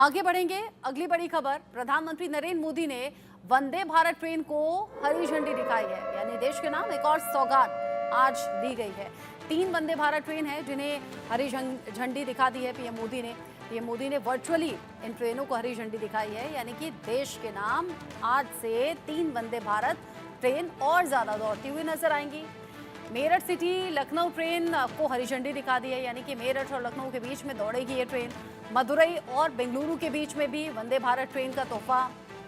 आगे बढ़ेंगे। अगली बड़ी खबर, प्रधानमंत्री नरेंद्र मोदी ने वंदे भारत ट्रेन को हरी झंडी दिखाई है, यानी देश के नाम एक और सौगात आज दी गई है। 3 वंदे भारत ट्रेन है जिन्हें हरी झंडी दिखा दी है पीएम मोदी ने। पीएम मोदी ने वर्चुअली इन ट्रेनों को हरी झंडी दिखाई है, यानी कि देश के नाम आज से 3 वंदे भारत ट्रेन और ज्यादा दौड़ती हुई नजर आएंगी। मेरठ सिटी लखनऊ ट्रेन को हरी झंडी दिखा दी है, यानी कि मेरठ और लखनऊ के बीच में दौड़ेगी ये ट्रेन। मदुरई और बेंगलुरु के बीच में भी वंदे भारत ट्रेन का तोहफा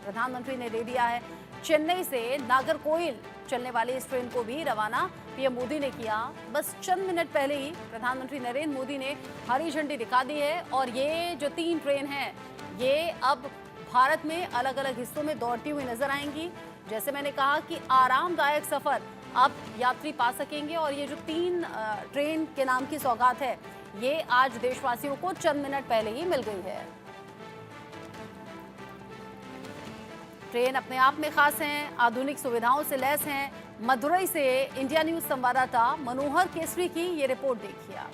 प्रधानमंत्री ने दे दिया है। चेन्नई से नागरकोइल चलने वाली इस ट्रेन को भी रवाना पीएम मोदी ने किया। बस चंद मिनट पहले ही प्रधानमंत्री नरेंद्र मोदी ने हरी झंडी दिखा दी है और ये जो 3 ट्रेन हैं ये अब भारत में अलग अलग हिस्सों में दौड़ती हुई नजर आएंगी। जैसे मैंने कहा कि आरामदायक सफर अब यात्री पा सकेंगे और ये जो 3 ट्रेन के नाम की सौगात है ये आज देशवासियों को चंद मिनट पहले ही मिल गई है। ट्रेन अपने आप में खास हैं, आधुनिक सुविधाओं से लैस हैं। मदुरई से इंडिया न्यूज संवाददाता मनोहर केसरी की ये रिपोर्ट देखिए आप।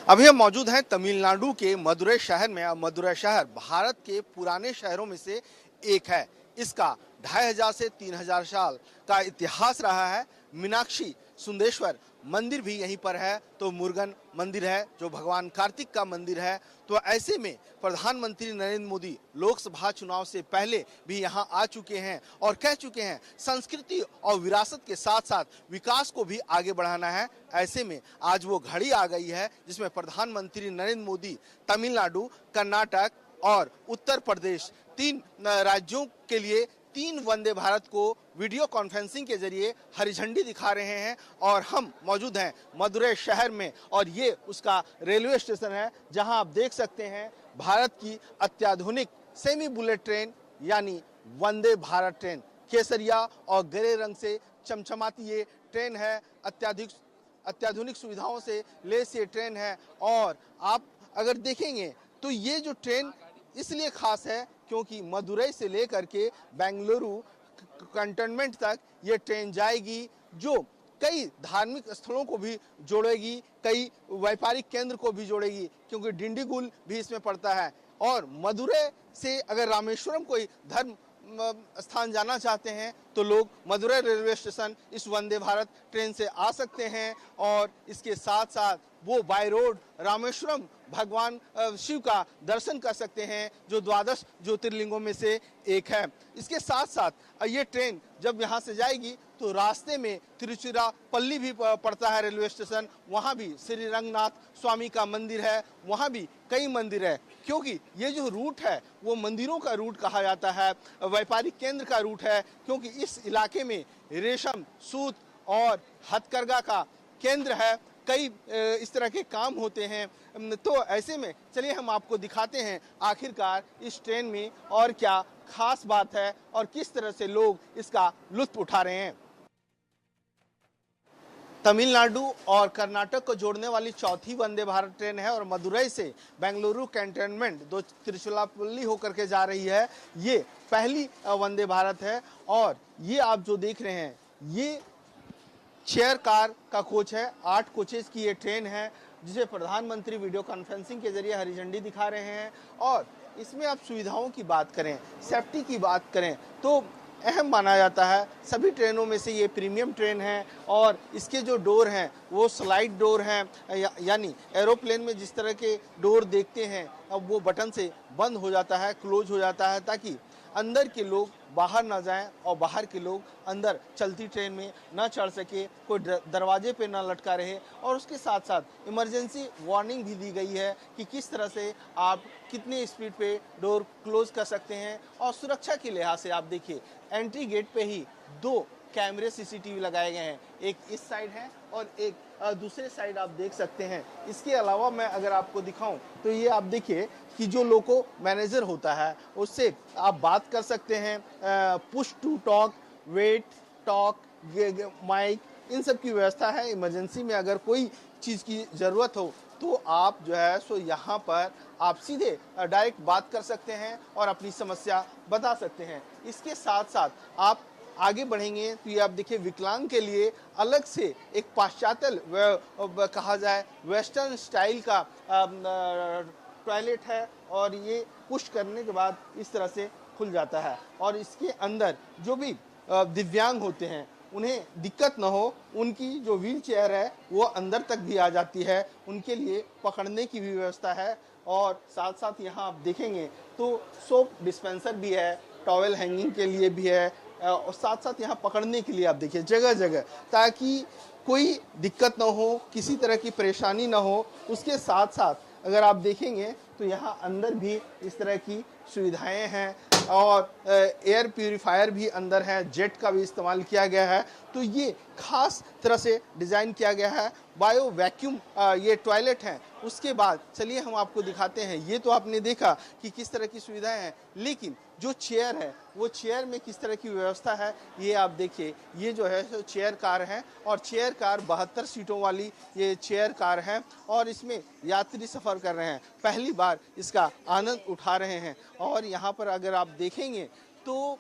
अभी हम मौजूद हैं तमिलनाडु के मदुरई शहर में। मदुरई शहर भारत के पुराने शहरों में से एक है। इसका 2500 से 3000 साल का इतिहास रहा है। मीनाक्षी सुंदेश्वर मंदिर भी यहीं पर है, तो मुरुगन मंदिर है जो भगवान कार्तिक का मंदिर है। तो ऐसे में प्रधानमंत्री नरेंद्र मोदी लोकसभा चुनाव से पहले भी यहां आ चुके हैं और कह चुके हैं संस्कृति और विरासत के साथ साथ विकास को भी आगे बढ़ाना है। ऐसे में आज वो घड़ी आ गई है जिसमें प्रधानमंत्री नरेंद्र मोदी तमिलनाडु, कर्नाटक और उत्तर प्रदेश 3 राज्यों के लिए 3 वंदे भारत को वीडियो कॉन्फ्रेंसिंग के जरिए हरी झंडी दिखा रहे हैं। और हम मौजूद हैं मदुरई शहर में और ये उसका रेलवे स्टेशन है जहां आप देख सकते हैं भारत की अत्याधुनिक सेमी बुलेट ट्रेन यानी वंदे भारत ट्रेन केसरिया और ग्रे रंग से चमचमाती ये ट्रेन है। अत्याधुनिक सुविधाओं से लैस ये ट्रेन है। और आप अगर देखेंगे तो ये जो ट्रेन इसलिए खास है क्योंकि मदुरई से लेकर के बेंगलुरु कंटोनमेंट तक ये ट्रेन जाएगी, जो कई धार्मिक स्थलों को भी जोड़ेगी, कई व्यापारिक केंद्र को भी जोड़ेगी, क्योंकि डिंडीगुल भी इसमें पड़ता है। और मदुरई से अगर रामेश्वरम कोई धर्म स्थान जाना चाहते हैं तो लोग मदुरई रेलवे स्टेशन इस वंदे भारत ट्रेन से आ सकते हैं। और इसके साथ साथ वो बाय रोड रामेश्वरम भगवान शिव का दर्शन कर सकते हैं जो 12 ज्योतिर्लिंगों में से एक है। इसके साथ साथ ये ट्रेन जब यहाँ से जाएगी तो रास्ते में तिरुचिरापल्ली भी पड़ता है रेलवे स्टेशन, वहाँ भी श्री रंगनाथ स्वामी का मंदिर है, वहाँ भी कई मंदिर है। क्योंकि ये जो रूट है वो मंदिरों का रूट कहा जाता है, व्यापारिक केंद्र का रूट है, क्योंकि इस इलाके में रेशम, सूत और हथकरघा का केंद्र है। कई इस तरह के काम होते हैं। तो ऐसे में चलिए हम आपको दिखाते हैं आखिरकार इस ट्रेन में और क्या खास बात है और किस तरह से लोग इसका लुत्फ उठा रहे हैं। तमिलनाडु और कर्नाटक को जोड़ने वाली 4थी वंदे भारत ट्रेन है और मदुरई से बेंगलुरु कैंटोनमेंट दो तिरुचिरापल्ली होकर के जा रही है। ये पहली वंदे भारत है और ये आप जो देख रहे हैं ये चेयर कार का कोच है। 8 कोचेस की ये ट्रेन है जिसे प्रधानमंत्री वीडियो कॉन्फ्रेंसिंग के जरिए हरी झंडी दिखा रहे हैं। और इसमें आप सुविधाओं की बात करें, सेफ्टी की बात करें तो अहम माना जाता है। सभी ट्रेनों में से ये प्रीमियम ट्रेन है और इसके जो डोर हैं वो स्लाइड डोर हैं, यानी एरोप्लेन में जिस तरह के डोर देखते हैं अब वो बटन से बंद हो जाता है, क्लोज हो जाता है, ताकि अंदर के लोग बाहर ना जाएं और बाहर के लोग अंदर चलती ट्रेन में ना चढ़ सके, कोई दरवाजे पे ना लटका रहे। और उसके साथ साथ इमरजेंसी वार्निंग भी दी गई है कि किस तरह से आप कितने स्पीड पे डोर क्लोज कर सकते हैं। और सुरक्षा के लिहाज से आप देखिए एंट्री गेट पे ही 2 कैमरे सीसीटीवी लगाए गए हैं, एक इस साइड है और एक दूसरे साइड आप देख सकते हैं। इसके अलावा मैं अगर आपको दिखाऊं तो ये आप देखिए कि जो लोको मैनेजर होता है उससे आप बात कर सकते हैं। Push to talk, wait talk, mic, इन सब की व्यवस्था है। इमरजेंसी में अगर कोई चीज़ की ज़रूरत हो तो आप जो है सो यहाँ पर आप सीधे डायरेक्ट बात कर सकते हैं और अपनी समस्या बता सकते हैं। इसके साथ साथ आप आगे बढ़ेंगे तो ये आप देखिए विकलांग के लिए अलग से एक पाश्चात्य कहा जाए वेस्टर्न स्टाइल का टॉयलेट है और ये पुश करने के बाद इस तरह से खुल जाता है और इसके अंदर जो भी दिव्यांग होते हैं उन्हें दिक्कत न हो, उनकी जो व्हील चेयर है वो अंदर तक भी आ जाती है, उनके लिए पकड़ने की भी व्यवस्था है। और साथ साथ यहाँ आप देखेंगे तो सोप डिस्पेंसर भी है, टॉवेल हैंगिंग के लिए भी है और साथ साथ यहाँ पकड़ने के लिए आप देखिए जगह जगह, ताकि कोई दिक्कत ना हो, किसी तरह की परेशानी ना हो। उसके साथ साथ अगर आप देखेंगे तो यहाँ अंदर भी इस तरह की सुविधाएं हैं और एयर प्यूरिफायर भी अंदर है, जेट का भी इस्तेमाल किया गया है। तो ये खास तरह से डिज़ाइन किया गया है। बायो वैक्यूम ये टॉयलेट है। उसके बाद चलिए हम आपको दिखाते हैं। ये तो आपने देखा कि किस तरह की सुविधाएं हैं, लेकिन जो चेयर है वो चेयर में किस तरह की व्यवस्था है ये आप देखिए। ये जो है तो चेयर कार है और चेयर कार 72 सीटों वाली ये चेयर कार है और इसमें यात्री सफ़र कर रहे हैं, पहली बार इसका आनंद उठा रहे हैं। और यहाँ पर अगर आप देखेंगे तो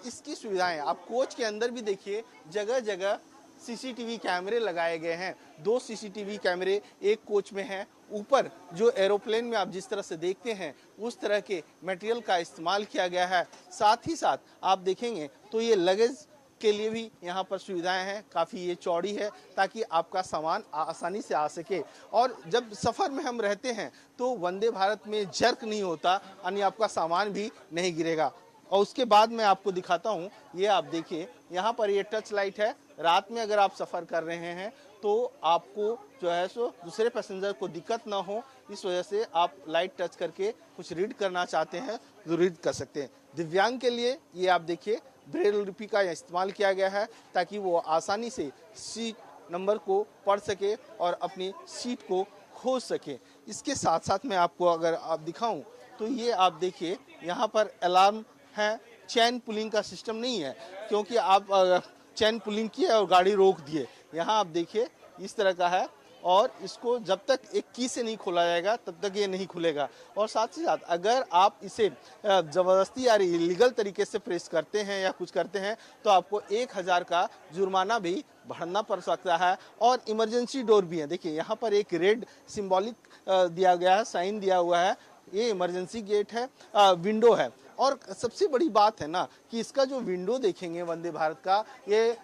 इसकी सुविधाएं आप कोच के अंदर भी देखिए, जगह जगह सीसीटीवी कैमरे लगाए गए हैं। 2 सीसीटीवी कैमरे एक कोच में हैं। ऊपर जो एरोप्लेन में आप जिस तरह से देखते हैं उस तरह के मटेरियल का इस्तेमाल किया गया है। साथ ही साथ आप देखेंगे तो ये लगेज के लिए भी यहाँ पर सुविधाएं हैं, काफ़ी ये चौड़ी है ताकि आपका सामान आसानी से आ सके। और जब सफ़र में हम रहते हैं तो वंदे भारत में जर्क नहीं होता, यानी आपका सामान भी नहीं गिरेगा। और उसके बाद मैं आपको दिखाता हूँ, ये आप देखिए यहाँ पर ये टच लाइट है। रात में अगर आप सफ़र कर रहे हैं तो आपको जो है सो दूसरे पैसेंजर को दिक्कत ना हो, इस वजह से आप लाइट टच करके कुछ रीड करना चाहते हैं तो रीड कर सकते हैं। दिव्यांग के लिए ये आप देखिए ब्रेल लिपि का इस्तेमाल किया गया है ताकि वो आसानी से सीट नंबर को पढ़ सके और अपनी सीट को खोज सके। इसके साथ साथ मैं आपको अगर आप दिखाऊं तो ये आप देखिए यहाँ पर अलार्म है। चैन पुलिंग का सिस्टम नहीं है, क्योंकि आप चैन पुलिंग किए और गाड़ी रोक दिए। यहाँ आप देखिए इस तरह का है और इसको जब तक एक की से नहीं खोला जाएगा तब तक ये नहीं खुलेगा। और साथ ही साथ अगर आप इसे ज़बरदस्ती या इलीगल तरीके से प्रेस करते हैं या कुछ करते हैं तो आपको 1000 का जुर्माना भी भरना पड़ सकता है। और इमरजेंसी डोर भी है। देखिए यहाँ पर एक रेड सिंबॉलिक दिया गया है, साइन दिया हुआ है, ये इमरजेंसी गेट है, विंडो है। और सबसे बड़ी बात है ना कि इसका जो विंडो देखेंगे वंदे भारत का, ये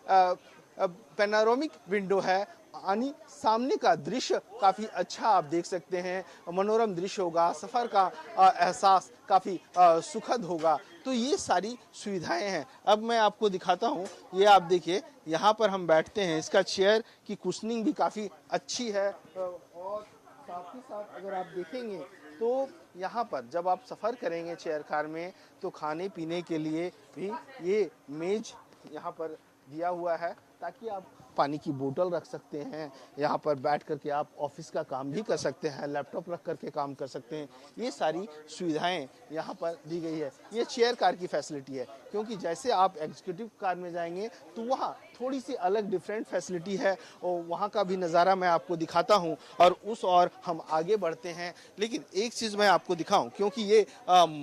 पैनोरामिक विंडो है, यानी सामने का दृश्य काफ़ी अच्छा आप देख सकते हैं, मनोरम दृश्य होगा, सफ़र का एहसास काफ़ी सुखद होगा। तो ये सारी सुविधाएं हैं। अब मैं आपको दिखाता हूँ, ये आप देखिए यहाँ पर हम बैठते हैं, इसका चेयर की कुशनिंग भी काफ़ी अच्छी है। और साथ ही साथ अगर आप देखेंगे तो यहाँ पर जब आप सफ़र करेंगे चेयर कार में तो खाने पीने के लिए भी ये मेज यहाँ पर दिया हुआ है ताकि आप पानी की बोतल रख सकते हैं। यहाँ पर बैठ करके आप ऑफिस का काम भी कर सकते हैं, लैपटॉप रख करके काम कर सकते हैं। ये सारी सुविधाएं यहाँ पर दी गई है। ये चेयर कार की फैसिलिटी है, क्योंकि जैसे आप एग्जीक्यूटिव कार में जाएंगे तो वहाँ थोड़ी सी अलग डिफरेंट फैसिलिटी है और वहाँ का भी नज़ारा मैं आपको दिखाता हूँ और उस और हम आगे बढ़ते हैं। लेकिन एक चीज़ मैं आपको दिखाऊं, क्योंकि ये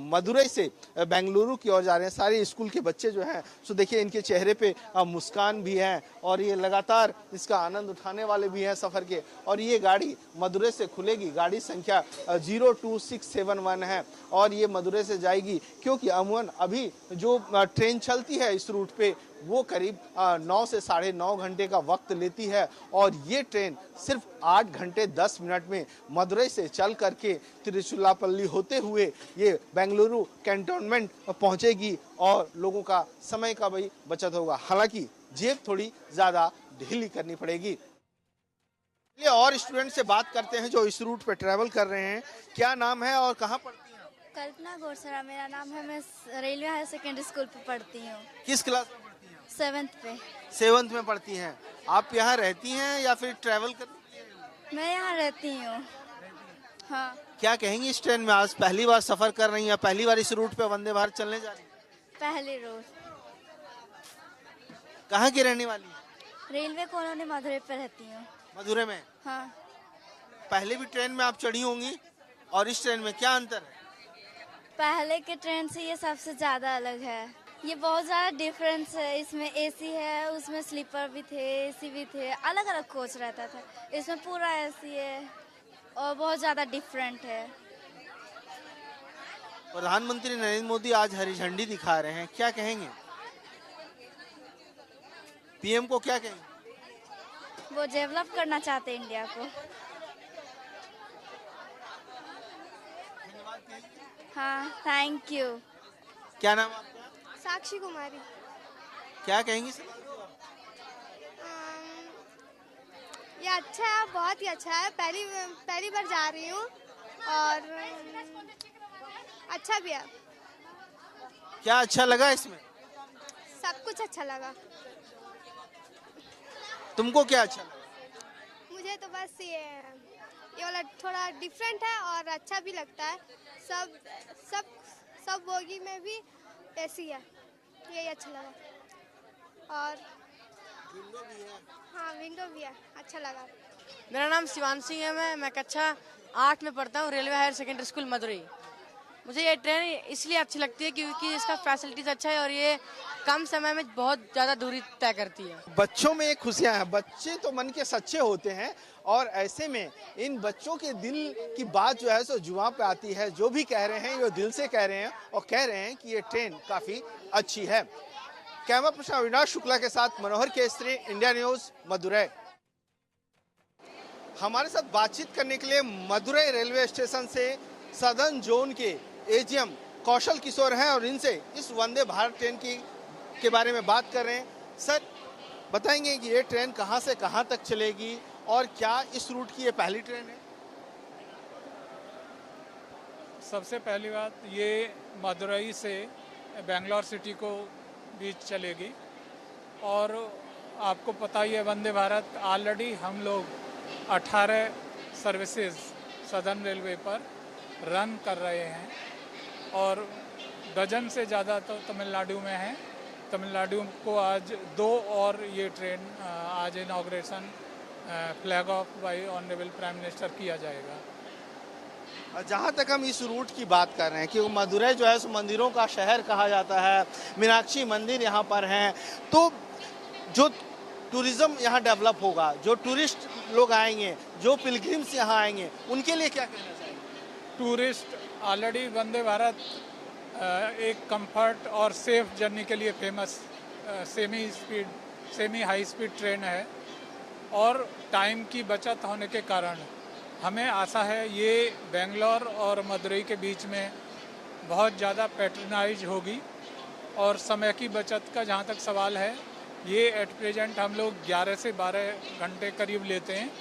मदुरई से बेंगलुरु की ओर जा रहे हैं सारे स्कूल के बच्चे जो हैं, सो देखिए इनके चेहरे पे मुस्कान भी है और ये लगातार इसका आनंद उठाने वाले भी हैं सफ़र के। और ये गाड़ी मदुरई से खुलेगी, गाड़ी संख्या 02671 है और ये मदुरई से जाएगी, क्योंकि अमूमन अभी जो ट्रेन चलती है इस रूट पे वो करीब 9 से 9.5 घंटे का वक्त लेती है और ये ट्रेन सिर्फ 8 घंटे 10 मिनट में मदुरई से चल करके तिरुचिरापल्ली होते हुए ये बेंगलुरु कैंटोनमेंट पहुंचेगी और लोगों का समय का भी बचत होगा। हालांकि जेब थोड़ी ज़्यादा ढीली करनी पड़ेगी। चलिए और स्टूडेंट से बात करते हैं जो इस रूट पे ट्रैवल कर रहे हैं। क्या नाम है और कहाँ पढ़ती हैं? कल्पना गोरसरा मेरा नाम है। मैं रेलवे हायर सेकेंडरी स्कूल पे पढ़ती हूँ। किस क्लास में पढ़ती हैं? 7th पे। 7th में पढ़ती हैं। आप यहाँ रहती हैं या फिर ट्रैवल करती हैं? मैं यहाँ रहती हूँ। हाँ। क्या कहेंगी इस ट्रेन में? आज पहली बार सफर कर रही हैं, पहली बार इस रूट पे वंदे भारत चलने जा रही हैं? पहली रोज। कहाँ की रहने वाली हैं? रेलवे कॉलोनी मदुरई पे रहती हूँ। मदुरई में? हाँ। पहले भी ट्रेन में आप चढ़ी होंगी और इस ट्रेन में क्या अंतर है? पहले के ट्रेन से ये सबसे ज़्यादा अलग है। ये बहुत ज़्यादा डिफरेंस है। इसमें एसी है, उसमें स्लीपर भी थे, एसी भी थे, अलग अलग कोच रहता था। इसमें पूरा एसी है और बहुत ज़्यादा डिफरेंट है। प्रधानमंत्री नरेंद्र मोदी आज हरी झंडी दिखा रहे हैं, क्या कहेंगे? पीएम को क्या कहेंगे? वो डेवलप करना चाहते हैं इंडिया को। हाँ, थैंक यू। क्या नाम आपका? साक्षी कुमारी। क्या कहेंगी सर? ये अच्छा है, बहुत ही अच्छा है। पहली बार जा रही हूँ और अच्छा भी है। क्या अच्छा लगा इसमें? सब कुछ अच्छा लगा। तुमको क्या अच्छा लगा? मुझे तो बस ये वाला थोड़ा डिफरेंट है और अच्छा भी लगता है। सब बोगी में भी ऐसी है, यही अच्छा लगा। और विंडो भी है। हाँ, विंडो भी है, अच्छा लगा। मेरा नाम शिवांशी है। मैं कक्षा 8 में पढ़ता हूँ, railway higher secondary school Madurai. मुझे ये ट्रेन इसलिए अच्छी लगती है क्योंकि इसका फैसिलिटीज अच्छा है और ये कम समय में बहुत ज़्यादा दूरी तय करती है। बच्चों में एक खुशियां हैं, बच्चे तो मन के सच्चे होते हैं और ऐसे में इन बच्चों के दिल की बात जो है सो जुबान पे आती है। जो भी कह रहे हैं ये दिल से कह रहे हैं और कह रहे हैं कि ये ट्रेन काफी अच्छी है। कैमरा पर्सन अविनाश शुक्ला के साथ मनोहर केसरी, इंडिया न्यूज, मदुरई। हमारे साथ बातचीत करने के लिए मदुरई रेलवे स्टेशन से सदर्न जोन के एजीएम कौशल किशोर हैं और इनसे इस वंदे भारत ट्रेन के बारे में बात कर रहे हैं। सर, बताएंगे कि ये ट्रेन कहां से कहां तक चलेगी और क्या इस रूट की ये पहली ट्रेन है? सबसे पहली बात, ये मदुरई से बेंगलोर सिटी को बीच चलेगी और आपको पता ही है वंदे भारत ऑलरेडी हम लोग 18 सर्विसेज सदर्न रेलवे पर रन कर रहे हैं और डजन से ज़्यादा तो तमिलनाडु में हैं। तमिलनाडु को आज 2 और ये ट्रेन आज inauguration flag of bye honourable prime minister किया जाएगा। जहाँ तक हम इस रूट की बात कर रहे हैं कि मदुरई जो है सो मंदिरों का शहर कहा जाता है, मीनाक्षी मंदिर यहाँ पर हैं, तो जो टूरिज्म यहाँ डेवलप होगा, जो टूरिस्ट लोग आएंगे, जो पिलग्रिम्स यहाँ आएंगे, उनके लिए क्या कहना चाहिए? टूरिस्ट ऑलरेडी वंदे भारत एक कंफर्ट और सेफ जर्नी के लिए famous semi high speed train है और टाइम की बचत होने के कारण हमें आशा है ये बेंगलोर और मदुरई के बीच में बहुत ज़्यादा पैटर्नाइज होगी। और समय की बचत का जहाँ तक सवाल है, ये एट प्रेजेंट हम लोग 11 से 12 घंटे करीब लेते हैं,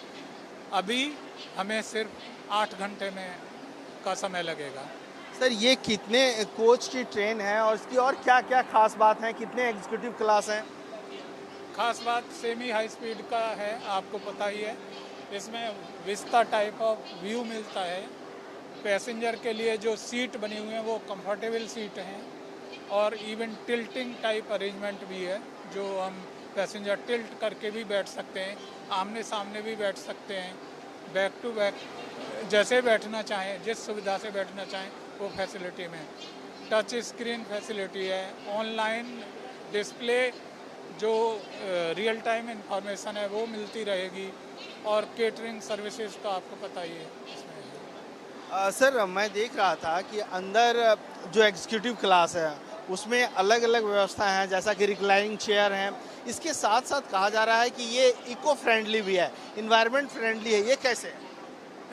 अभी हमें सिर्फ 8 घंटे में का समय लगेगा। सर, ये कितने कोच की ट्रेन है और इसकी और क्या क्या खास बात है? कितने एग्जीक्यूटिव क्लास हैं? खास बात सेमी हाई स्पीड का है, आपको पता ही है। इसमें विस्ता टाइप ऑफ व्यू मिलता है। पैसेंजर के लिए जो सीट बनी हुई हैं वो कंफर्टेबल सीट हैं और इवन टिल्टिंग टाइप अरेंजमेंट भी है, जो हम पैसेंजर टिल्ट करके भी बैठ सकते हैं, आमने सामने भी बैठ सकते हैं, बैक टू बैक जैसे बैठना चाहें, जिस सुविधा से बैठना चाहें वो फैसिलिटी में। टच स्क्रीन फैसिलिटी है, ऑनलाइन डिस्प्ले जो रियल टाइम इंफॉर्मेशन है वो मिलती रहेगी और केटरिंग सर्विसेज का आपको पता ही है इसमें। सर, मैं देख रहा था कि अंदर जो एग्जीक्यूटिव क्लास है उसमें अलग अलग व्यवस्था है, जैसा कि रिक्लाइनिंग चेयर हैं। इसके साथ साथ कहा जा रहा है कि ये इको फ्रेंडली भी है, इन्वायरमेंट फ्रेंडली है। ये कैसे है?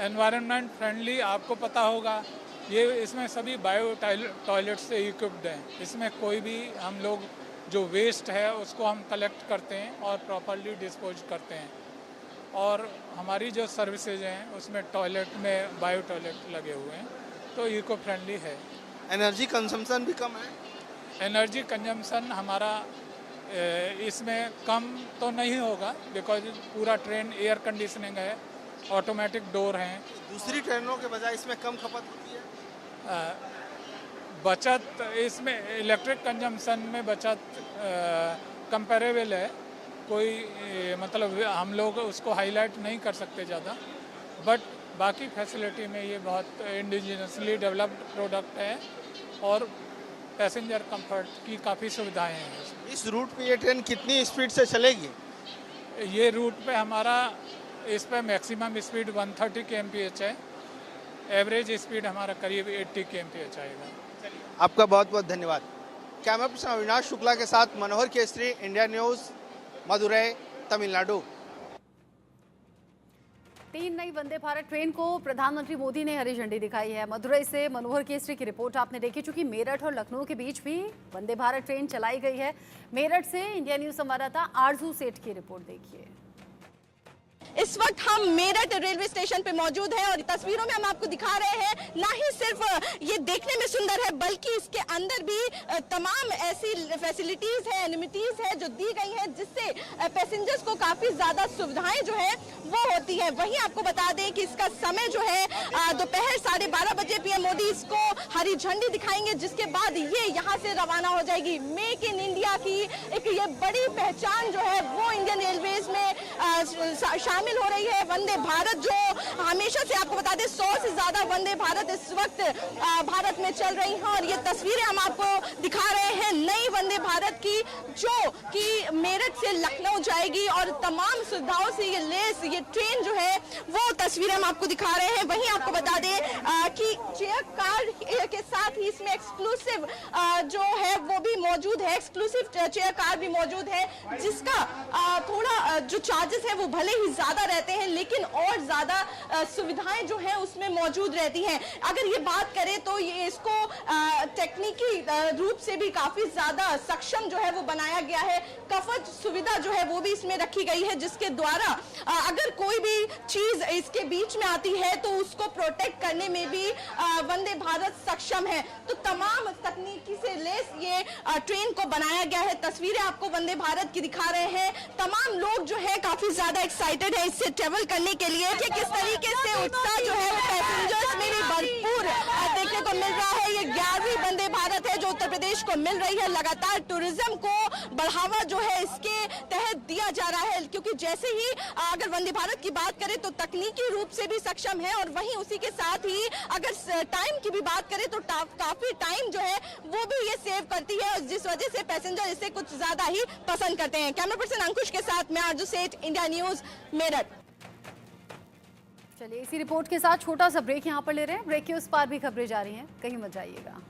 एनवायरनमेंट फ्रेंडली आपको पता होगा, ये इसमें सभी बायो टॉयलेट से इक्विप्ड हैं। इसमें कोई भी हम लोग जो वेस्ट है उसको हम कलेक्ट करते हैं और प्रॉपरली डिस्पोज करते हैं और हमारी जो सर्विसेज हैं उसमें टॉयलेट में बायो टॉयलेट लगे हुए हैं, तो इको फ्रेंडली है। एनर्जी कंजम्पशन भी कम है? एनर्जी कंजम्पशन हमारा इसमें कम तो नहीं होगा बिकॉज पूरा ट्रेन एयर कंडीशनिंग है, ऑटोमेटिक डोर हैं। दूसरी ट्रेनों के बजाय इसमें कम खपत होती है? बचत इसमें इलेक्ट्रिक कंजम्पशन में बचत कंपेरेबल है, कोई मतलब हम लोग उसको हाईलाइट नहीं कर सकते ज़्यादा, बट बाकी फैसिलिटी में ये बहुत इंडिजिनसली डेवलप्ड प्रोडक्ट है और पैसेंजर कंफर्ट की काफ़ी सुविधाएं हैं। इस रूट पे ये ट्रेन कितनी स्पीड से चलेगी? ये रूट पे हमारा इस पे मैक्सिमम स्पीड 130 kmph है एवरेज स्पीड हमारा करीब 80 kmph आएगा। आपका बहुत बहुत धन्यवाद। कैमरा पर्सन अविनाश शुक्ला के साथ मनोहर केसरी, इंडिया न्यूज, मदुरै, तमिलनाडु। 3 नई वंदे भारत ट्रेन को प्रधानमंत्री मोदी ने हरी झंडी दिखाई है। मदुरै से मनोहर केसरी की रिपोर्ट आपने देखी। चूंकि मेरठ और लखनऊ के बीच भी वंदे भारत ट्रेन चलाई गई है। मेरठ से इंडिया न्यूज संवाददाता आरजू सेठ की रिपोर्ट देखिए। इस वक्त हम मेरठ रेलवे स्टेशन पे मौजूद हैं और तस्वीरों में हम आपको दिखा रहे हैं, ना ही सिर्फ ये देखने में सुंदर है बल्कि इसके अंदर भी तमाम ऐसी फैसिलिटीज है, एनिमिटीज है जो दी गई हैं जिससे पैसेंजर्स को काफी ज्यादा सुविधाएं जो है वो होती है। वहीं आपको बता दें कि इसका समय जो है दोपहर 12:30 बजे पीएम मोदी इसको हरी झंडी दिखाएंगे, जिसके बाद ये यहाँ से रवाना हो जाएगी। मेक इन इंडिया की एक ये बड़ी पहचान जो है वो इंडियन रेलवेज में शामिल हो रही है। वंदे भारत जो हमेशा से आपको बता दें 100 से ज्यादा वंदे भारत इस वक्त भारत में चल रही हैं और ये तस्वीरें हम आपको दिखा रहे हैं नई वंदे भारत की, जो कि मेरठ से लखनऊ जाएगी और तमाम सुविधाओं से ये लेस ये ट्रेन जो है वो तस्वीरें हम आपको दिखा रहे हैं। वहीं आपको बता दें कि चेयर कार के साथ ही इसमें एक्सक्लूसिव जो है वो भी मौजूद है, एक्सक्लूसिव चेयर कार भी मौजूद है, जिसका थोड़ा जो चार्जेस है वो भले ही ज्यादा रहते हैं लेकिन और ज्यादा सुविधाएं जो है उसमें मौजूद रहती हैं। अगर ये बात करें तो ये इसको टेक्निकी रूप से भी काफी ज्यादा सक्षम जो है वो बनाया गया है। कवच सुविधा जो है वो भी इसमें रखी गई है, जिसके द्वारा अगर कोई भी चीज इसके बीच में आती है तो उसको प्रोटेक्ट करने में भी वंदे भारत सक्षम है। तो तमाम तकनीकी से लेस ये ट्रेन को बनाया गया है। तस्वीरें आपको वंदे भारत की दिखा रहे हैं। तमाम लोग जो है काफी ज्यादा एक्साइटेड है इससे ट्रेवल करने के लिए कि किस तरीके से उत्साह जो है वो पैसेंजर्स में भी भरपूर देखने को मिल रहा है। ये 11वीं वंदे भारत है जो उत्तर प्रदेश को मिल रही है। लगातार टूरिज्म को बढ़ावा जो है इसके तहत दिया जा रहा है, क्योंकि जैसे ही अगर वंदे भारत की बात करें तो तकनीकी रूप से भी सक्षम है और वहीं उसी के साथ ही अगर टाइम की भी बात करें तो काफी टाइम जो है वो भी ये सेव करती है, जिस वजह से पैसेंजर इसे कुछ ज्यादा ही पसंद करते हैं। कैमरा पर्सन अंकुश के साथ मैं आरजू सेठ, इंडिया न्यूज, मेरठ। चलिए इसी रिपोर्ट के साथ छोटा सा ब्रेक यहाँ पर ले रहे हैं। ब्रेक के उस पार भी खबरें जारी हैं, कहीं मत जाइएगा।